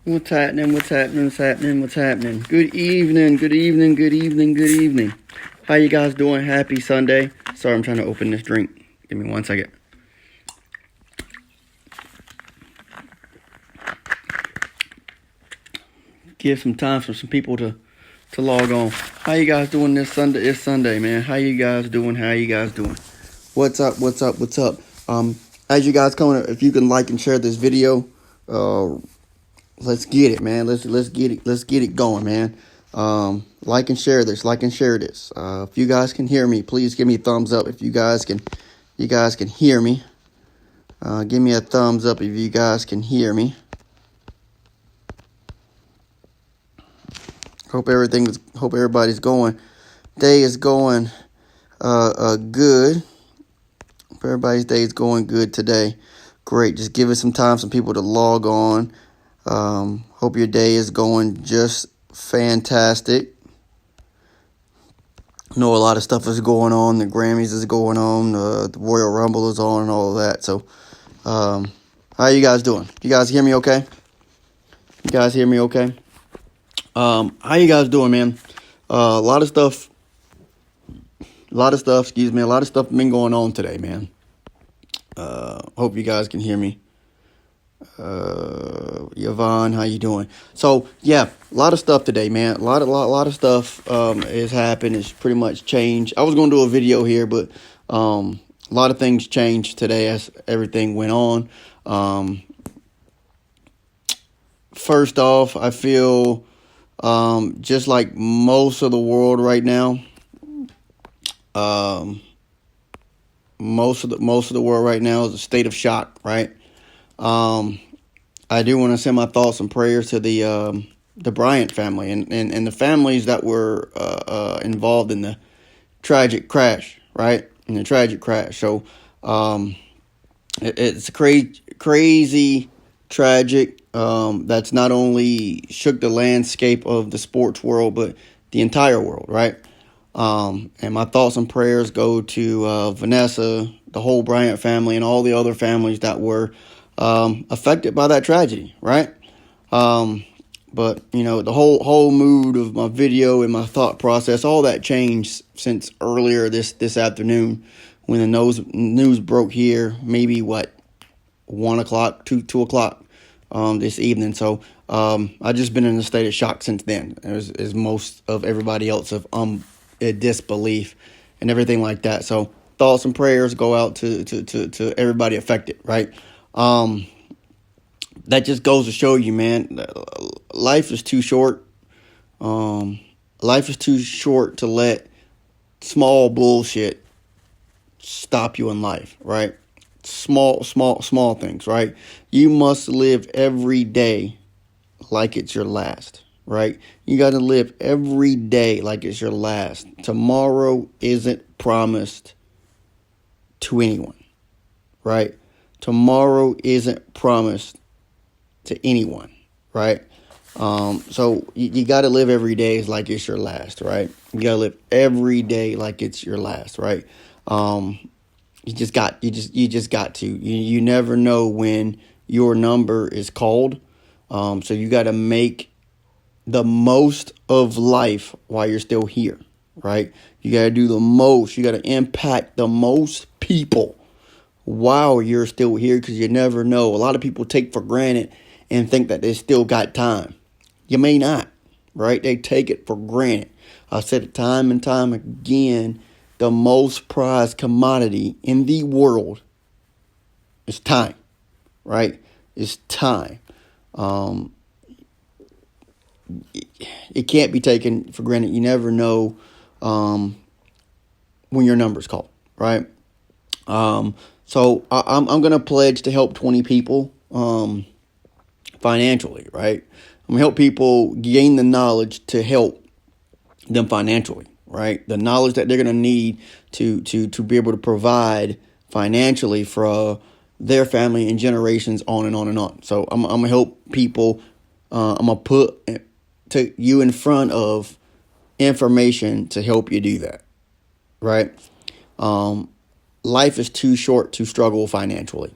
What's happening? What's happening? What's happening? What's happening? Good evening. Good evening. Good evening. Good evening. How you guys doing? Happy Sunday. Sorry, I'm trying to open this drink. Give me 1 second. Give some time for some people to log on. How you guys doing this Sunday? It's Sunday, man. How you guys doing? How you guys doing? What's up? What's up? What's up? As you guys coming, if you can like and share this video, let's get it, man. Let's get it. Let's get it going, man. Like and share this. Like and share this. If you guys can hear me, please give me a thumbs up. If you guys can hear me. Give me a thumbs up if you guys can hear me. Hope everybody's going. Day is going good. Hope everybody's day is going good today. Great. Just give it some time, some people to log on. Hope your day is going just fantastic. I know a lot of stuff is going on. The Grammys is going on. The Royal Rumble is on and all of that. So, how you guys doing? You guys hear me okay? You guys hear me okay? How you guys doing, man? A lot of stuff, excuse me. A lot of stuff been going on today, man. Hope you guys can hear me. Yvonne, how you doing? So, yeah, a lot of stuff today, man. A lot of stuff, has happened. It's pretty much changed. I was going to do a video here, but, a lot of things changed today as everything went on. First off, I feel, just like most of the world right now, most of the world right now is a state of shock, right? I do want to send my thoughts and prayers to the Bryant family and the families that were involved in the tragic crash, right? In the tragic crash. So, it's crazy, tragic. That's not only shook the landscape of the sports world, but the entire world, right? And my thoughts and prayers go to Vanessa, the whole Bryant family, and all the other families that were affected by that tragedy, right? But you know, the whole mood of my video and my thought process, all that changed since earlier this afternoon when the news broke here. Maybe 1 o'clock, 2 o'clock. This evening. So, I just been in a state of shock since then, as most of everybody else of disbelief and everything like that. So, thoughts and prayers go out to everybody affected, right? That just goes to show you, man, life is too short. Life is too short to let small bullshit stop you in life, right? Small things, right? You must live every day like it's your last, right? You got to live every day like it's your last. Tomorrow isn't promised to anyone, right? Tomorrow isn't promised to anyone, right? So you got to live every day like it's your last, right? You got to live every day like it's your last, right? You just got to. You never know when your number is called. So you got to make the most of life while you're still here, right? You got to do the most. You got to impact the most people while you're still here, because you never know. A lot of people take for granted and think that they still got time. You may not, right? They take it for granted. I said it time and time again. The most prized commodity in the world is time, right? It's time. It can't be taken for granted. You never know when your number's called, right? So I'm going to pledge to help 20 people financially, right? I'm going to help people gain the knowledge to help them financially. Right, the knowledge that they're going to need to be able to provide financially for their family and generations on and on and on. So I'm gonna help people. I'm gonna put you in front of information to help you do that. Right, life is too short to struggle financially.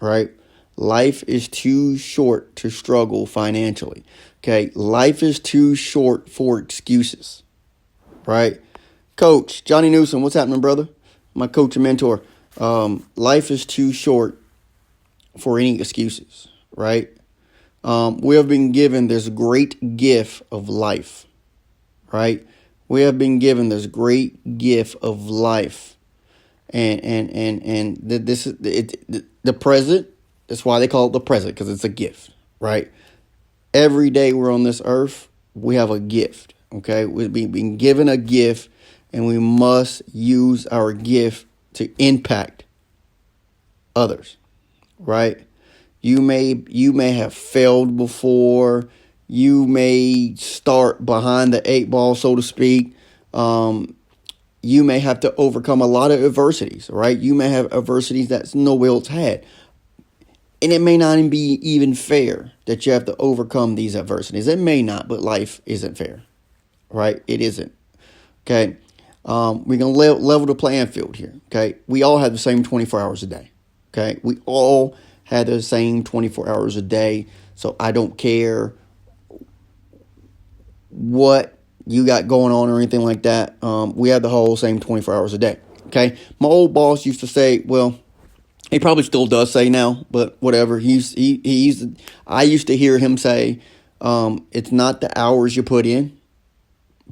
Right, Life is too short to struggle financially. Okay. Life is too short for excuses. Right. Coach Johnny Newsom, what's happening, brother? My coach and mentor. Life is too short for any excuses. Right. We have been given this great gift of life. Right. We have been given this great gift of life. And this is the present. That's why they call it the present, because it's a gift, right? Every day we're on this earth, we have a gift, okay? We've been given a gift, and we must use our gift to impact others, right? You may have failed before. You may start behind the eight ball, so to speak. You may have to overcome a lot of adversities, right? You may have adversities that no one else had. And it may not be even fair that you have to overcome these adversities. It may not, but life isn't fair, right? It isn't, okay? We're going to level the playing field here, okay? We all have the same 24 hours a day, okay? We all have the same 24 hours a day, so I don't care what you got going on or anything like that. We have the whole same 24 hours a day, okay? My old boss used to say, well, he probably still does say now, but whatever. I used to hear him say, it's not the hours you put in,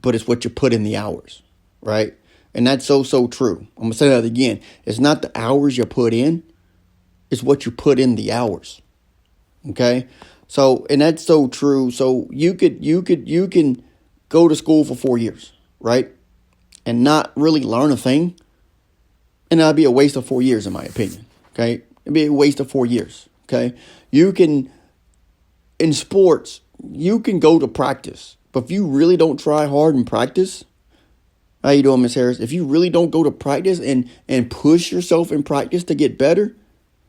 but it's what you put in the hours, right? And that's so true. I'm going to say that again. It's not the hours you put in, it's what you put in the hours, okay? So, and that's so true. So you can go to school for 4 years, right? And not really learn a thing. And that'd be a waste of 4 years, in my opinion. Okay, it'd be a waste of 4 years. Okay, you can, in sports, you can go to practice, but if you really don't try hard in practice, how you doing, Miss Harris? If you really don't go to practice and push yourself in practice to get better,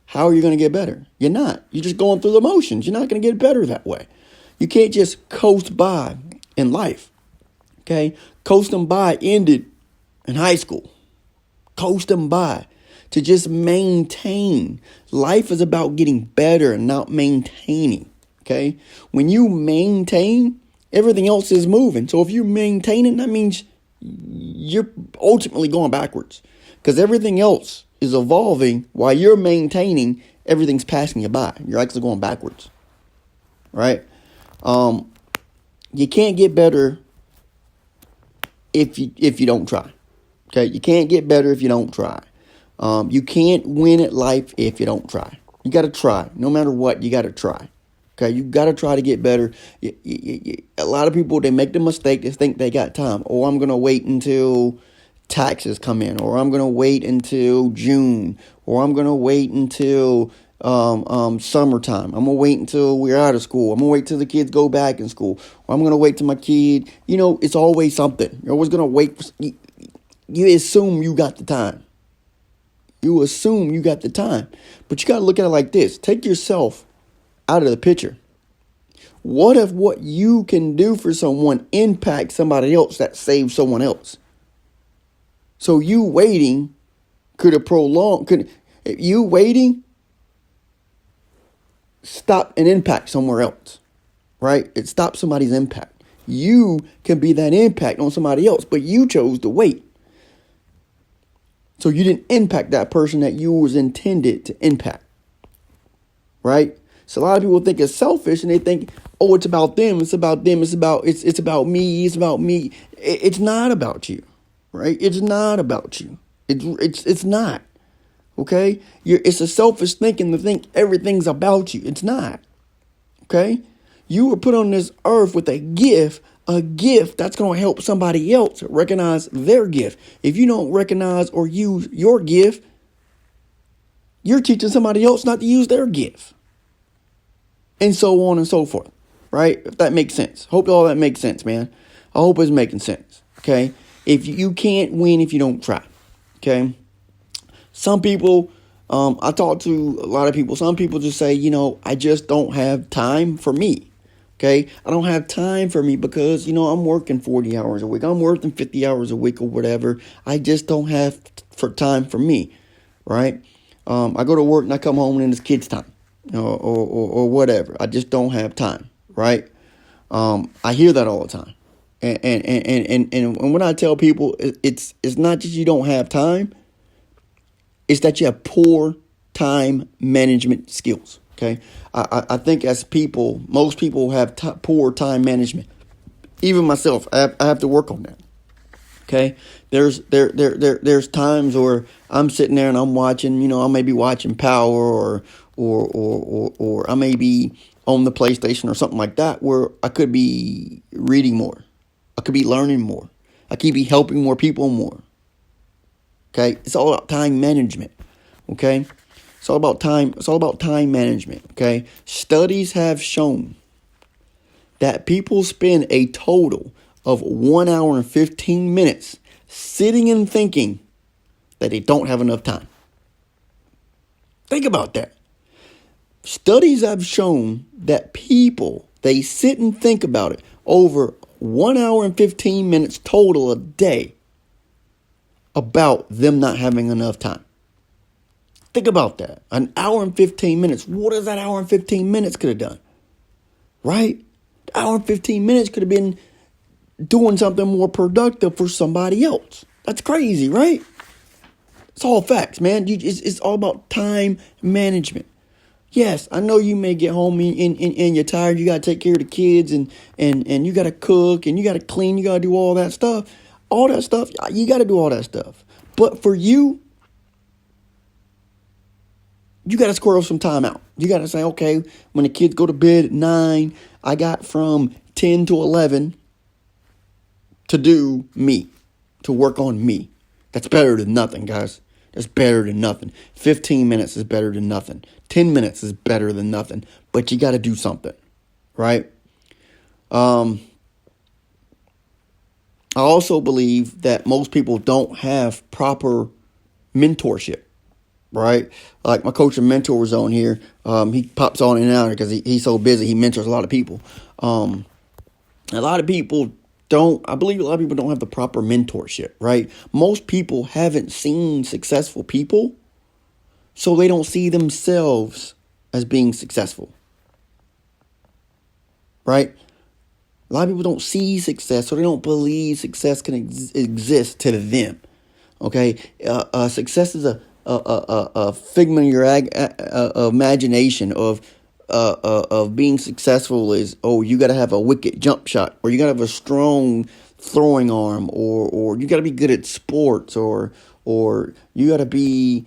how are you going to get better? You're not. You're just going through the motions. You're not going to get better that way. You can't just coast by in life. Okay, coasting by ended in high school. Coasting by. To just maintain. Life is about getting better and not maintaining. Okay? When you maintain, everything else is moving. So if you're maintaining, that means you're ultimately going backwards. Because everything else is evolving while you're maintaining, everything's passing you by. You're actually going backwards. Right? You can't get better if you don't try. Okay? You can't get better if you don't try. You can't win at life if you don't try. You got to try. No matter what, you got to try. Okay, you got to try to get better. A lot of people, they make the mistake. They think they got time. Or I'm going to wait until taxes come in. Or I'm going to wait until June. Or I'm going to wait until summertime. I'm going to wait until we're out of school. I'm going to wait till the kids go back in school. Or I'm going to wait till my kid. You know, it's always something. You're always going to wait. You assume you got the time. You assume you got the time. But you got to look at it like this. Take yourself out of the picture. What if what you can do for someone impacts somebody else that saves someone else? So you waiting could have prolonged. You waiting stop an impact somewhere else, right? It stops somebody's impact. You can be that impact on somebody else, but you chose to wait. So you didn't impact that person that you was intended to impact, right? So a lot of people think it's selfish, and they think, oh, it's about them. It's about them. It's about me. It's about me. It's not about you, right? It's not about you. It's not. Okay, it's a selfish thinking to think everything's about you. It's not. Okay, you were put on this earth with a gift that's going to help somebody else recognize their gift. If you don't recognize or use your gift, you're teaching somebody else not to use their gift. And so on and so forth, right? If that makes sense. Hope all that makes sense, man. I hope it's making sense, okay? If you can't win if you don't try, okay? Some people, I talk to a lot of people. Some people just say, I just don't have time for me. Okay, I don't have time for me because, I'm working 40 hours a week. I'm working 50 hours a week or whatever. I just don't have time for me, right? I go to work and I come home and it's kids' time. or whatever. I just don't have time, right? I hear that all the time. And when I tell people, it's not just you don't have time, it's that you have poor time management skills. Okay, I think as people, most people have poor time management. Even myself, I have to work on that. Okay, there's times where I'm sitting there and I'm watching, I may be watching Power or I may be on the PlayStation or something like that, where I could be reading more, I could be learning more, I could be helping more people more. Okay, it's all about time management. Okay, it's all about time. It's all about time management. Okay, studies have shown that people spend a total of 1 hour and 15 minutes sitting and thinking that they don't have enough time. Think about that. Studies have shown that people, they sit and think about it over 1 hour and 15 minutes total a day about them not having enough time. Think about that. An hour and 15 minutes. What is that hour and 15 minutes could have done? Right? An hour and 15 minutes could have been doing something more productive for somebody else. That's crazy, right? It's all facts, man. It's all about time management. Yes, I know you may get home and you're tired. You got to take care of the kids and you got to cook and you got to clean. You got to do all that stuff. All that stuff. You got to do all that stuff. But for you, you got to squirrel some time out. You got to say, okay, when the kids go to bed at 9, I got from 10 to 11 to do me, to work on me. That's better than nothing, guys. That's better than nothing. 15 minutes is better than nothing. 10 minutes is better than nothing. But you got to do something, right? I also believe that most people don't have proper mentorship, right? Like my coach and mentor was on here. He pops on and out because he's so busy. He mentors a lot of people. A lot of people I believe a lot of people don't have the proper mentorship, right? Most people haven't seen successful people, so they don't see themselves as being successful, right? A lot of people don't see success, so they don't believe success can exist to them, okay? Success is a figment of your imagination of being successful is, you got to have a wicked jump shot, or you got to have a strong throwing arm, or you got to be good at sports, or you got to be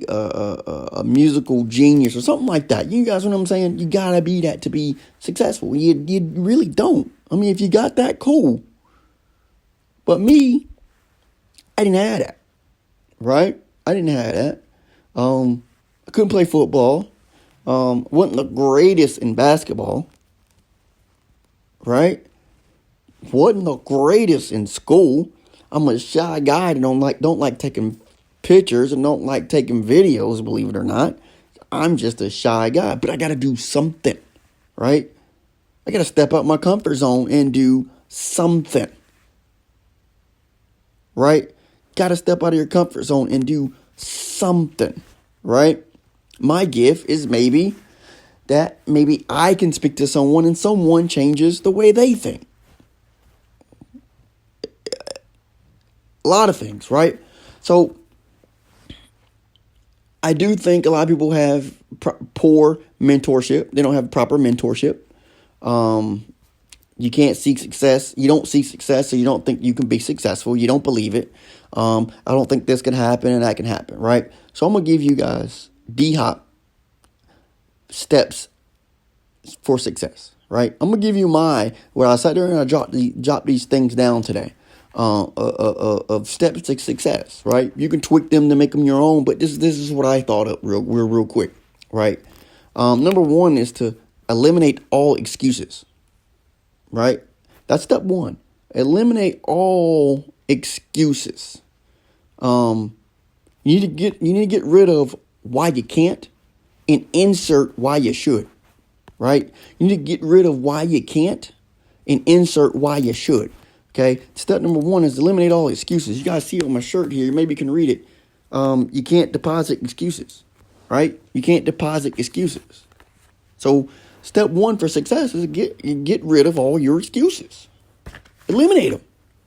a musical genius or something like that. You guys know what I'm saying? You got to be that to be successful. You really don't. I mean, if you got that, cool. But me, I didn't have that, right? I didn't have that. I couldn't play football. Wasn't the greatest in basketball, right? Wasn't the greatest in school. I'm a shy guy and don't like taking pictures and don't like taking videos, believe it or not. I'm just a shy guy, but I got to do something, right? I got to step out my comfort zone and do something, right? Got to step out of your comfort zone and do something, right? My gift is maybe I can speak to someone and someone changes the way they think. A lot of things, right? So I do think a lot of people have poor mentorship. They don't have proper mentorship. You can't seek success. You don't seek success, so you don't think you can be successful. You don't believe it. I don't think this can happen and that can happen, right? So I'm going to give you guys D-Hop steps for success, right? I'm going to give you where I sat there and I jot these things down today of steps to success, right? You can tweak them to make them your own, but this is what I thought of real quick, right? Number 1 is to eliminate all excuses, right? That's step 1. Eliminate all excuses. You need to get rid of why you can't and insert why you should, right? You need to get rid of why you can't and insert why you should, okay? Step number 1 is eliminate all excuses. You guys see it on my shirt here. Maybe you can read it. You can't deposit excuses. right? You can't deposit excuses. So step one for success is get rid of all your excuses. Eliminate them.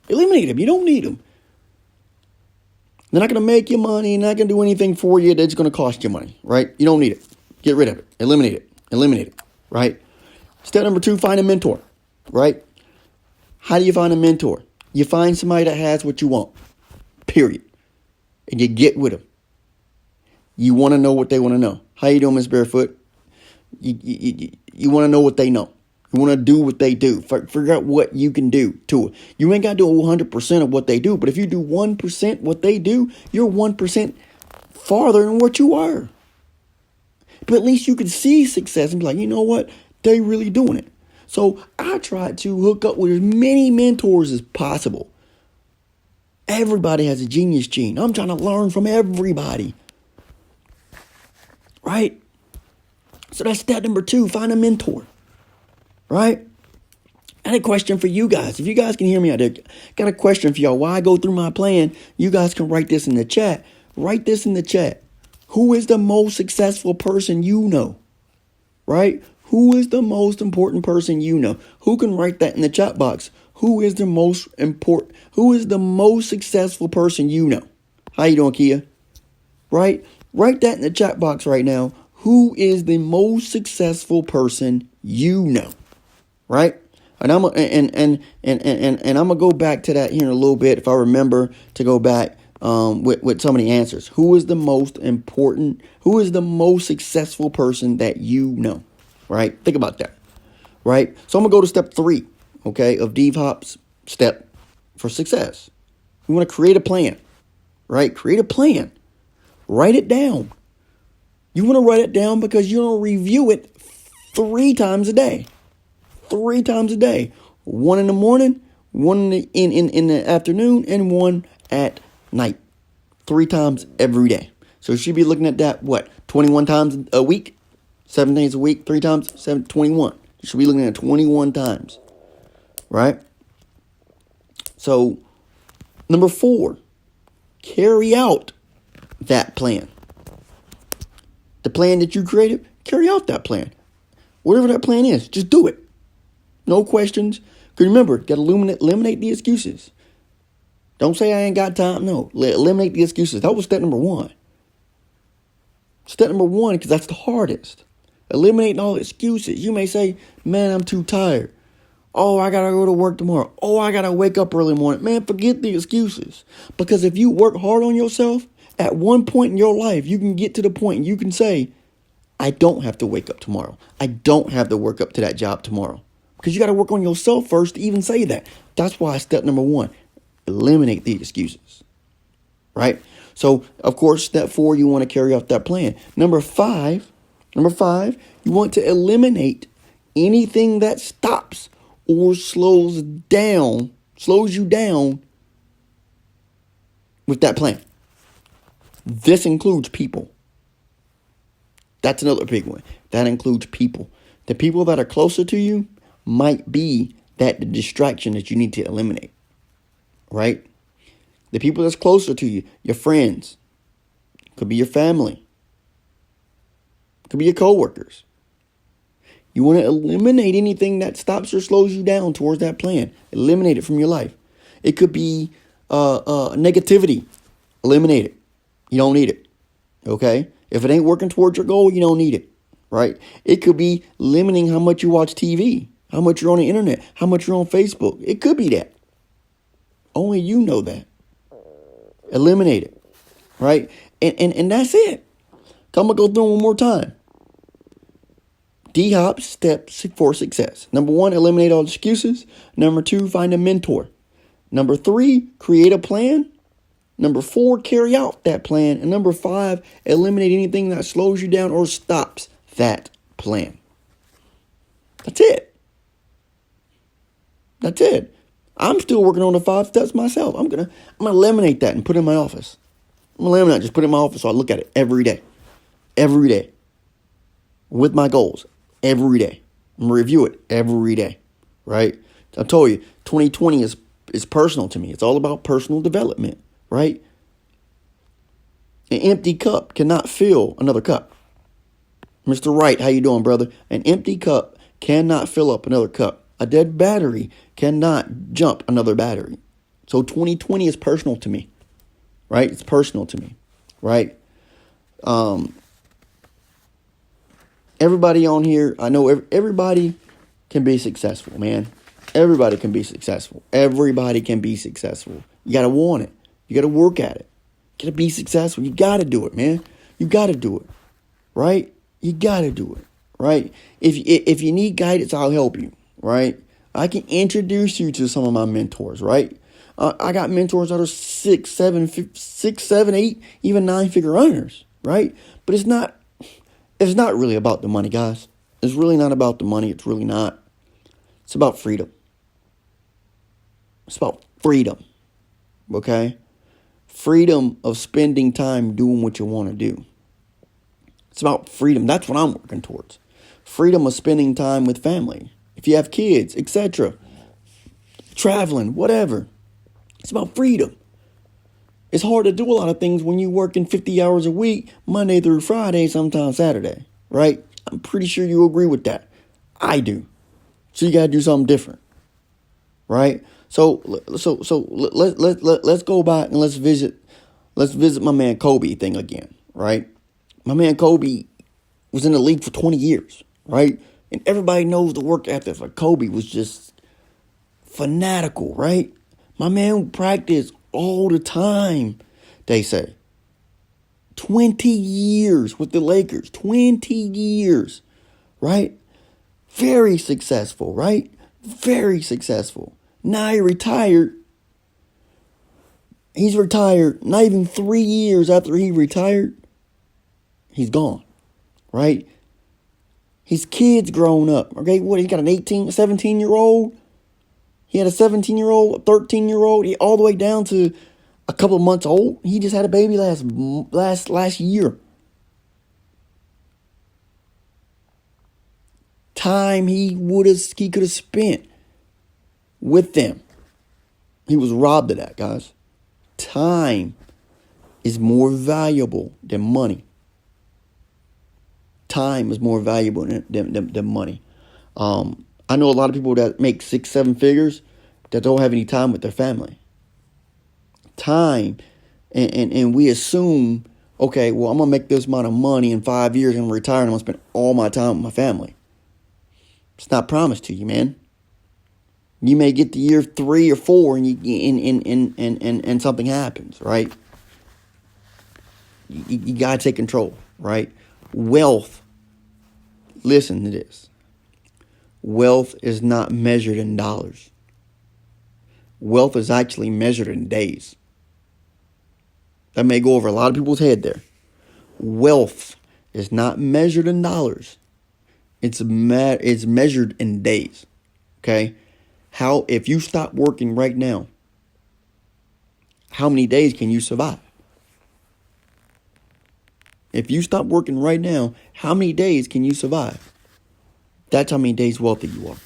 Eliminate them. You don't need them. They're not going to make you money. They're not going to do anything for you that's going to cost you money, right? You don't need it. Get rid of it. Eliminate it. Eliminate it, right? Step number 2, find a mentor, right? How do you find a mentor? You find somebody that has what you want, period. And you get with them. You want to know what they want to know. How you doing, Miss Barefoot? You want to know what they know. You want to do what they do. Figure out what you can do to it. You ain't got to do 100% of what they do. But if you do 1% what they do, you're 1% farther than what you are. But at least you can see success and be like, you know what? They really doing it. So I try to hook up with as many mentors as possible. Everybody has a genius gene. I'm trying to learn from everybody. Right? So that's step number 2. Find a mentor. Right? I had a question for you guys. If you guys can hear me out there, got a question for y'all. While I go through my plan, you guys can write this in the chat. Write this in the chat. Who is the most successful person you know? Right? Who is the most important person you know? Who can write that in the chat box? Who is the most important? Who is the most successful person you know? How you doing, Kia? Right? Write that in the chat box right now. Who is the most successful person you know? Right? And I'm gonna go back to that here in a little bit if I remember to go back with some of the answers. Who is the most important? Who is the most successful person that you know? Right? Think about that. Right? So I'm gonna go to step 3, okay, of Dave Hop's step for success. We want to create a plan. Right? Create a plan. Write it down. You want to write it down because you're gonna review it 3 times a day. 3 times a day. 1 in the morning, 1 in the afternoon, and 1 at night. 3 times every day. So you should be looking at that, 21 times a week? 7 days a week, 3 times, 21. You should be looking at 21 times. Right? So, number 4, carry out that plan. The plan that you created, carry out that plan. Whatever that plan is, just do it. No questions. Because remember, got to eliminate the excuses. Don't say I ain't got time. No, eliminate the excuses. That was step number 1. Step number 1, because that's the hardest. Eliminating all excuses. You may say, man, I'm too tired. Oh, I got to go to work tomorrow. Oh, I got to wake up early morning. Man, forget the excuses. Because if you work hard on yourself, at one point in your life, you can get to the point you can say, I don't have to wake up tomorrow. I don't have to work up to that job tomorrow. Because you got to work on yourself first to even say that. That's why step number 1, eliminate the excuses. Right? So, of course, step 4, you want to carry out that plan. Number 5, you want to eliminate anything that stops or slows you down with that plan. This includes people. That's another big one. That includes people. The people that are closer to you might be the distraction that you need to eliminate. Right? The people that's closer to you, your friends, could be your family, could be your coworkers. You want to eliminate anything that stops or slows you down towards that plan. Eliminate it from your life. It could be negativity. Eliminate it. You don't need it. Okay? If it ain't working towards your goal, you don't need it. Right? It could be limiting how much you watch TV, how much you're on the internet, how much you're on Facebook. It could be that. Only you know that. Eliminate it. Right? And that's it. I'm going to go through it one more time. D-Hop steps for success. Number 1, eliminate all excuses. Number 2, find a mentor. Number 3, create a plan. Number 4, carry out that plan. And number 5, eliminate anything that slows you down or stops that plan. That's it. That's it. I'm still working on the 5 steps myself. I'm gonna eliminate that and put it in my office. I'm gonna eliminate it, just put it in my office so I look at it every day. Every day. With my goals. Every day. I'm gonna review it every day. Right? I told you, 2020 is personal to me. It's all about personal development. Right? An empty cup cannot fill another cup. Mr. Wright, how you doing, brother? An empty cup cannot fill up another cup. A dead battery cannot jump another battery. So 2020 is personal to me, right? It's personal to me, right? Everybody on here, I know everybody can be successful, man. Everybody can be successful. Everybody can be successful. You got to want it. You got to work at it. You got to be successful. You got to do it, man. You got to do it, right? You got to do it, right? If you need guidance, I'll help you, right? I can introduce you to some of my mentors, right? I got mentors that are 6, 7, 8, even 9-figure earners, right? But it's not really about the money, guys. It's really not about the money. It's really not. It's about freedom. It's about freedom, okay? Freedom of spending time doing what you want to do. It's about freedom. That's what I'm working towards. Freedom of spending time with family. If you have kids, etc. Traveling, whatever. It's about freedom. It's hard to do a lot of things when you're working 50 hours a week, Monday through Friday, sometimes Saturday, right? I'm pretty sure you agree with that. I do. So you got to do something different, right? So let's go back and let's visit my man Kobe thing again, right? My man Kobe was in the league for 20 years, right? And everybody knows the work ethic for Kobe was just fanatical, right? My man practiced all the time, they say. 20 years with the Lakers. 20 years, right? Very successful, right? Very successful. Now he retired. He's retired. Not even 3 years after he retired, he's gone, right? His kid's grown up, okay? What, he got an 17-year-old? He had a 17-year-old, a 13-year-old, all the way down to a couple of months old. He just had a baby last year. Time he could have spent with them. He was robbed of that, guys. Time is more valuable than money. Time is more valuable than money. I know a lot of people that make 6, 7 figures that don't have any time with their family. Time, and we assume, okay, well, I'm going to make this amount of money in 5 years and retire and I'm going to spend all my time with my family. It's not promised to you, man. You may get to year 3 or 4 and something happens, right? You got to take control, right? Wealth, listen to this. Wealth is not measured in dollars. Wealth is actually measured in days. That may go over a lot of people's head there. Wealth is not measured in dollars. It's measured in days. Okay? If you stop working right now, how many days can you survive? If you stop working right now, how many days can you survive? That's how many days wealthy you are.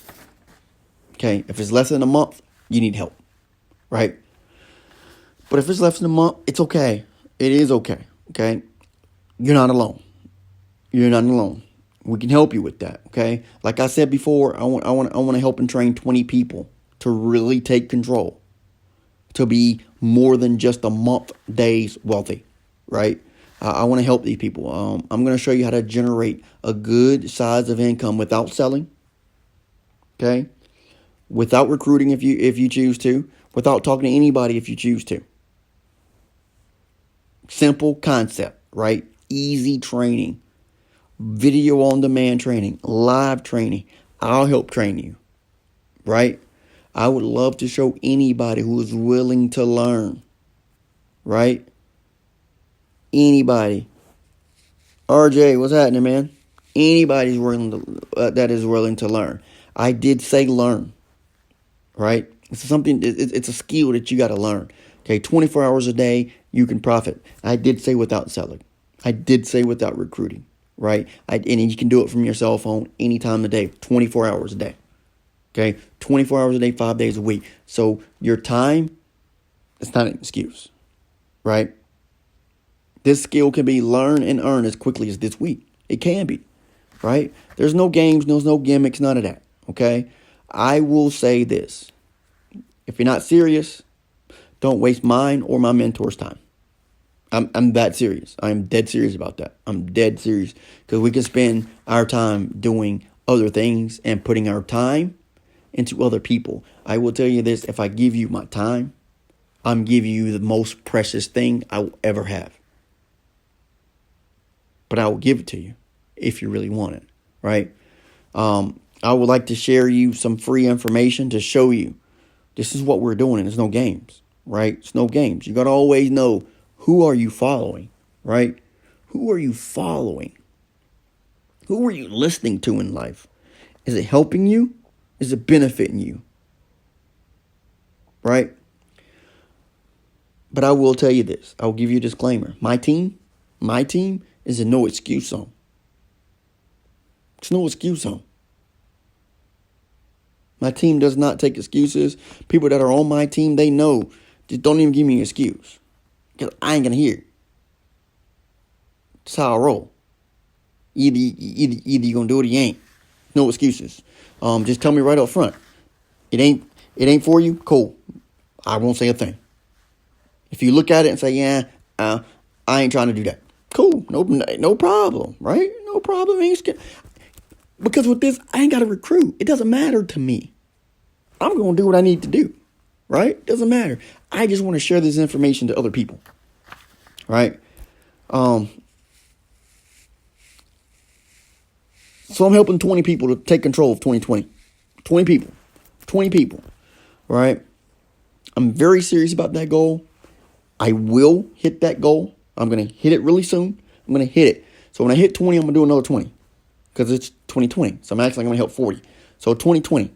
Okay? If it's less than a month, you need help. Right? But if it's less than a month, it's okay. It is okay. Okay? You're not alone. You're not alone. We can help you with that. Okay? Like I said before, I want to help and train 20 people to really take control. To be more than just a month, days wealthy. Right? I want to help these people. I'm going to show you how to generate a good size of income without selling. Okay? Without recruiting if you choose to. Without talking to anybody if you choose to. Simple concept, right? Easy training. Video on demand training. Live training. I'll help train you. Right? I would love to show anybody who is willing to learn. Right? Anybody. RJ, what's happening, man? Anybody's willing to, that is willing to learn. I did say learn. Right? It's something. It's a skill that you got to learn. Okay, 24 hours a day, you can profit. I did say without selling. I did say without recruiting. Right? And you can do it from your cell phone any time of the day, 24 hours a day. Okay, 24 hours a day, 5 days a week. So your time, it's not an excuse. Right? This skill can be learned and earned as quickly as this week. It can be, right? There's no games, there's no gimmicks, none of that, okay? I will say this. If you're not serious, don't waste mine or my mentor's time. I'm that serious. I'm dead serious about that. I'm dead serious because we can spend our time doing other things and putting our time into other people. I will tell you this, if I give you my time, I'm giving you the most precious thing I will ever have. But I will give it to you if you really want it, right? I would like to share you some free information to show you this is what we're doing, and it's no games, right? It's no games. You got to always know, who are you following, right? Who are you following? Who are you listening to in life? Is it helping you? Is it benefiting you? Right? But I will tell you this. I will give you a disclaimer. My team is a no excuse zone. It's no excuse zone. My team does not take excuses. People that are on my team, they know. Just don't even give me an excuse. Because I ain't going to hear it. That's how I roll. Either you're going to do it or you ain't. No excuses. Just tell me right up front. It ain't for you? Cool. I won't say a thing. If you look at it and say, yeah, I ain't trying to do that. Cool. No problem. Right? No problem. Because with this, I ain't got to recruit. It doesn't matter to me. I'm going to do what I need to do. Right? Doesn't matter. I just want to share this information to other people. Right? So I'm helping 20 people to take control of 2020. 20 people. 20 people. Right? I'm very serious about that goal. I will hit that goal. I'm going to hit it really soon. I'm going to hit it. So when I hit 20, I'm going to do another 20. Because it's 2020. So I'm actually going to help 40. So 2020.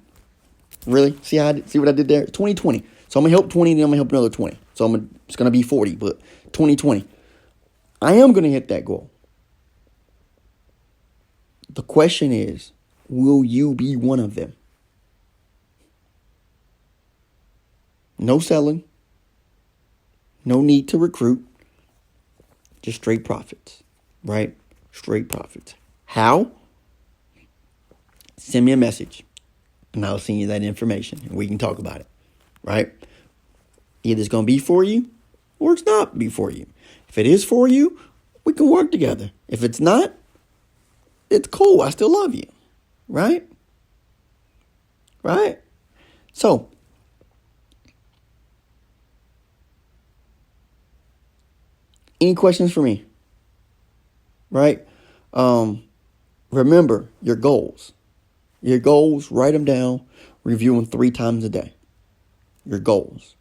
Really? See what I did there? 2020. So I'm going to help 20, then I'm going to help another 20. So it's going to be 40, but 2020. I am going to hit that goal. The question is, will you be one of them? No selling. No need to recruit. Just straight profits, right? Straight profits. How? Send me a message, and I'll send you that information, and we can talk about it, right? Either it's going to be for you, or it's not be for you. If it is for you, we can work together. If it's not, it's cool. I still love you, right? Right? So, any questions for me? Right? Remember your goals. Your goals, write them down. Review them 3 times a day. Your goals.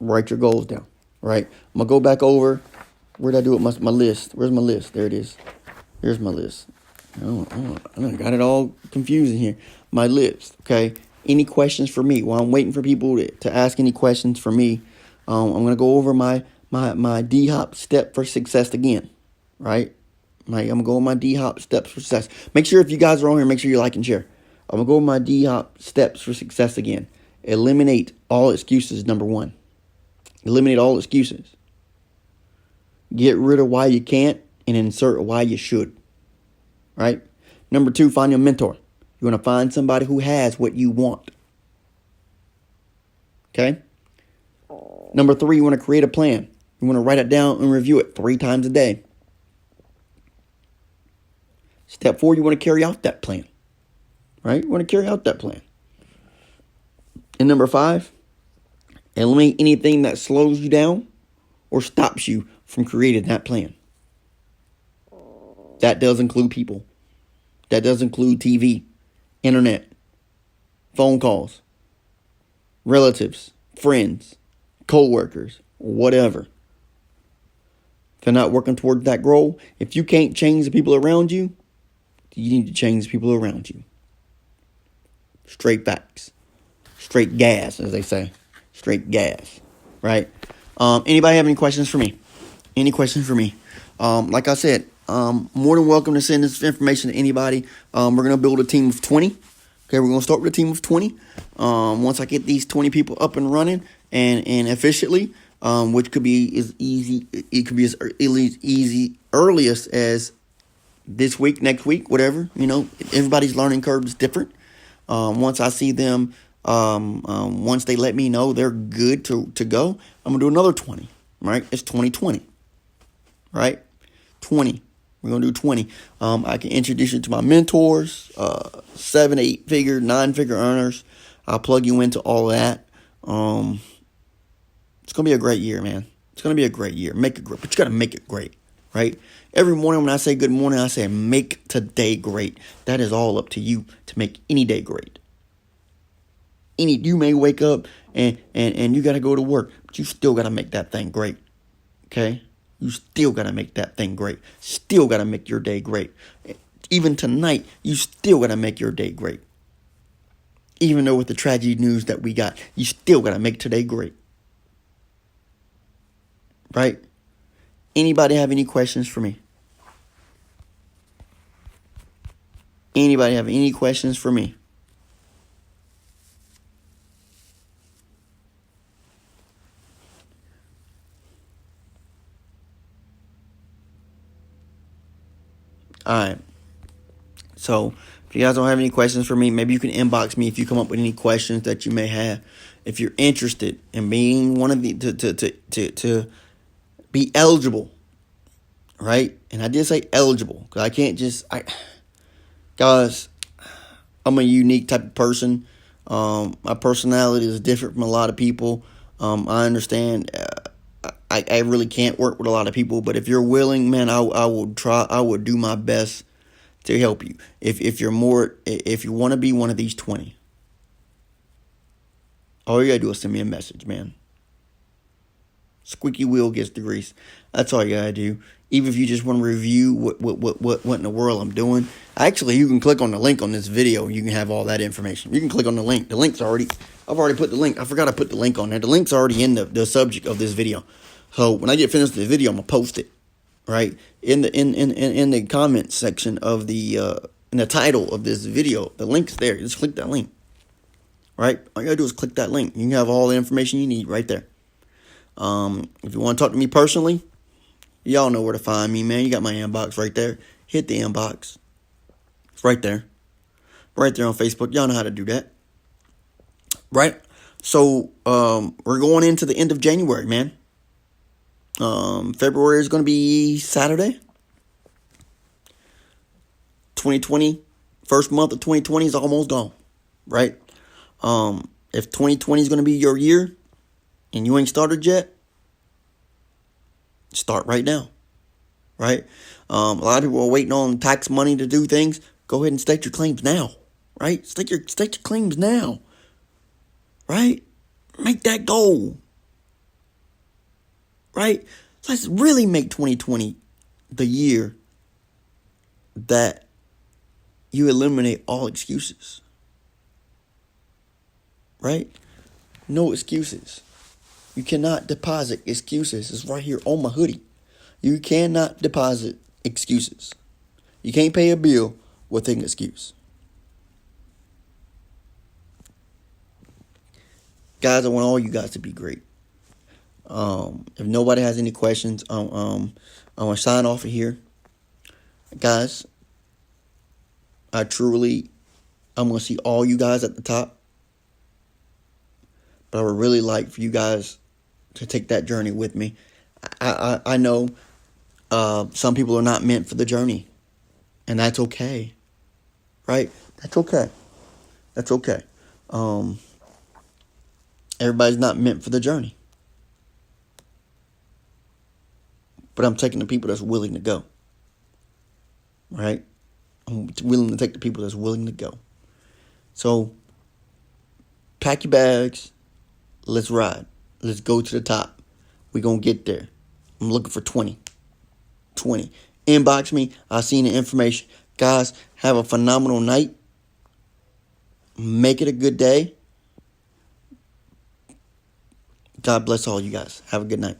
Write your goals down. Right? I'm going to go back over. Where did I do it? My list. Where's my list? There it is. Here's my list. I got it all confusing here. My list. Okay? Any questions for me? While I'm waiting for people to ask any questions for me, I'm going to go over my D-Hop step for success again, right? I'm going to go over my D-Hop steps for success. Make sure if you guys are on here, make sure you like and share. I'm going to go over my D-Hop steps for success again. Eliminate all excuses, number 1. Eliminate all excuses. Get rid of why you can't and insert why you should, right? Number 2, find your mentor. You want to find somebody who has what you want. Okay? Number 3, you want to create a plan. You want to write it down and review it 3 times a day. Step 4, you want to carry out that plan. Right? You want to carry out that plan. And number 5, eliminate anything that slows you down or stops you from creating that plan. That does include people. That does include TV, internet, phone calls, relatives, friends, co-workers, whatever. If they're not working towards that goal, if you can't change the people around you, you need to change the people around you. Straight facts. Straight gas, as they say. Straight gas. Right? Anybody have any questions for me? Any questions for me? Like I said, more than welcome to send this information to anybody. We're going to build a team of 20. Okay, we're going to start with a team of 20. Once I get these 20 people up and running and efficiently, which could be as easy. It could be as easy earliest as this week, next week, whatever. Everybody's learning curve is different. Once I see them, once they let me know they're good to go, I'm gonna do another 20. Right? It's 2020. Right? 20. We're gonna do 20. I can introduce you to my mentors, 7, 8 figure, 9 figure earners. I'll plug you into all that. It's gonna be a great year, man. It's gonna be a great year. Make it great, but you gotta make it great, right? Every morning when I say good morning, I say make today great. That is all up to you to make any day great. You may wake up and you gotta go to work, but you still gotta make that thing great. Okay? You still gotta make that thing great. Still gotta make your day great. Even tonight, you still gotta make your day great. Even though with the tragic news that we got, you still gotta make today great. Right? Anybody have any questions for me? Anybody have any questions for me? Alright. So, if you guys don't have any questions for me, maybe you can inbox me if you come up with any questions that you may have. If you're interested in being one of the to be eligible, right? And I did say eligible because I can't guys, I'm a unique type of person. My personality is different from a lot of people. I understand. I really can't work with a lot of people, but if you're willing, man, I will try. I will do my best to help you. If you want to be one of these 20, all you gotta do is send me a message, man. Squeaky wheel gets the grease. That's all you gotta do. Even if you just want to review what in the world I'm doing. Actually, you can click on the link on this video. You can have all that information. You can click on the link. The link's already. I've already put the link. I forgot I put the link on there. The link's already in the subject of this video. So when I get finished with the video, I'm gonna post it. Right in the comment section of the in the title of this video. The link's there. Just click that link. Right. All you gotta do is click that link. You can have all the information you need right there. If you want to talk to me personally, y'all know where to find me, man. You got my inbox right there. Hit the inbox. It's right there. Right there on Facebook. Y'all know how to do that. Right? So, we're going into the end of January, man. February is going to be Saturday. 2020, first month of 2020 is almost gone. Right? If 2020 is going to be your year, and you ain't started yet, start right now, right? A lot of people are waiting on tax money to do things. Go ahead and state your claims now, right? State your claims now, right? Make that goal, right? Let's really make 2020 the year that you eliminate all excuses, right? No excuses. You cannot deposit excuses. It's right here on my hoodie. You cannot deposit excuses. You can't pay a bill with an excuse. Guys, I want all you guys to be great. If nobody has any questions, I'm going to sign off of here. Guys, I'm going to see all you guys at the top. But I would really like for you guys to take that journey with me. I know some people are not meant for the journey, and that's okay, right? That's okay. That's okay. Everybody's not meant for the journey, but I'm taking the people that's willing to go, right? I'm willing to take the people that's willing to go. So, pack your bags. Let's ride. Let's go to the top. We're going to get there. I'm looking for 20. 20. Inbox me. I've seen the information. Guys, have a phenomenal night. Make it a good day. God bless all you guys. Have a good night.